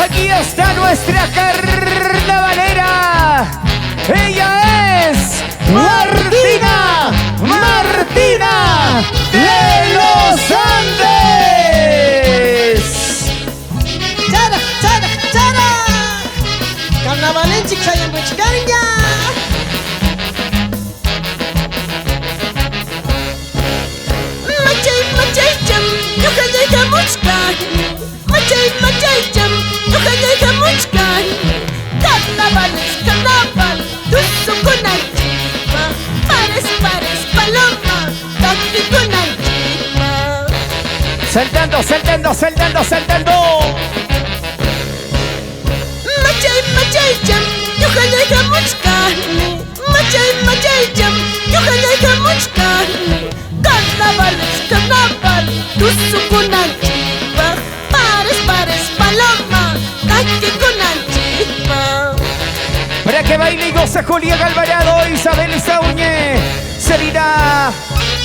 Aquí está nuestra carnavalera. Ella es Martina de los Andes. ¡Chara, chara, chara! ¡Carnavalenchik sayan buchkariña! Machay cham, ñuqallayqa muchkani. Machay cham, ñuqallayqa muchkani. Carnaval es carnaval, tusukunaychikpa. Pares, paloma, takikunaychikpa. Saltando. Machay cham, ñuqallayqa muchkani. Machay cham, ñuqallayqa muchkani. Carnaval es carnaval, tusukunaychikpa. Pares, paloma, takikunaychikpa. Para que baile y goce Julián Alvarado, Isabel Saúñez, Selina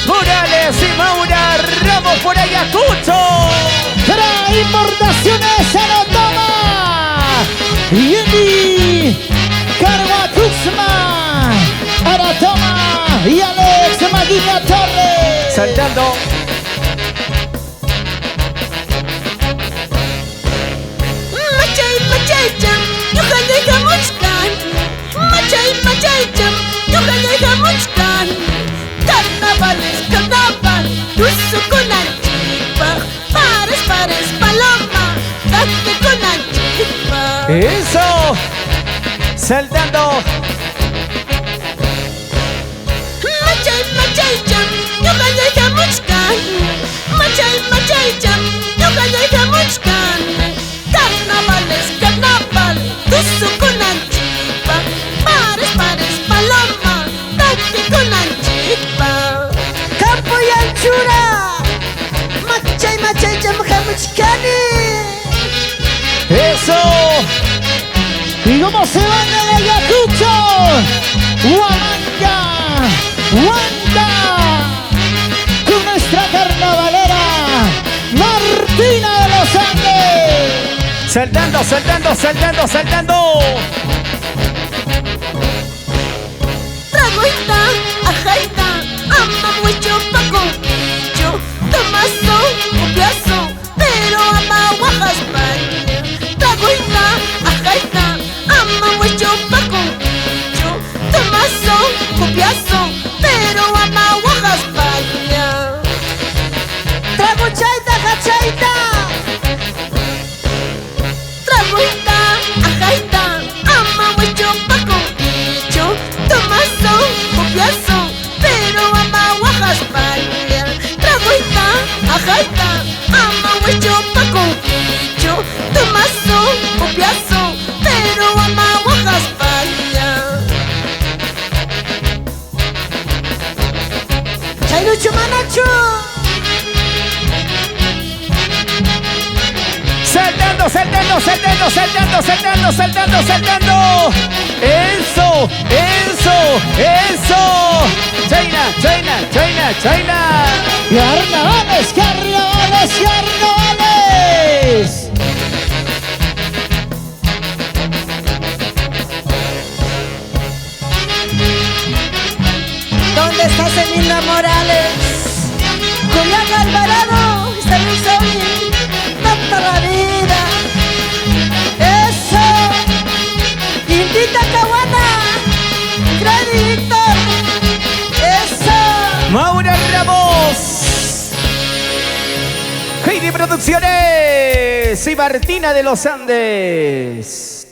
Morales y Maura Ramos por Ayacucho. Para importaciones se lo toma Yendi Carguacuxma Aratoma y Alex Maguina Torres. Saltando. Machay cham, ñuqallayqa muchkani. Machay cham, ñuqallayqa muchkani. Carnaval es carnaval, tusukunaychikpa. Pares, paloma, takikunaychikpa. Eso. Saltando. Machay cham, ñuqallayqa muchkani. Machay cham, ñuqallayqa muchkani. Carnaval es carnaval, tusukunaychikpa. Pares, paloma, takikunaychikpa. Campo y anchura. Machay cham, muchkani. Eso. ¿Y cómo se van en Ayacucho? Huamanga con nuestra carnavalera Martina de los Andes. Saltando. Tragoita, ajaita, ama mucho Paco Picho. Tomazo, copiazo, pero ama Oaxas España. Tragoita, ajaita, ama mucho Paco Picho. Tomazo, copiazo, pero ama Oaxas España. Tragochaita, cachaita. Tragoita, ajaita, ama mucho Paco Picho. Tomazo, copiazo, pero ama Oaxas España. Tragoita, ajaita, ama mucho Paco Picho. Tomazo, copiazo, pero ama Oaxas España. Chayrucho Manacho. Saltando. Eso. China. Carnavales. ¿Dónde está Selina Morales? Julián Alvarado, Isabel Saúñez, tanta la vida. Eso, Indita Caguana, Crédito. Eso. Maura Ramos. Heidi Producciones y Martina de los Andes.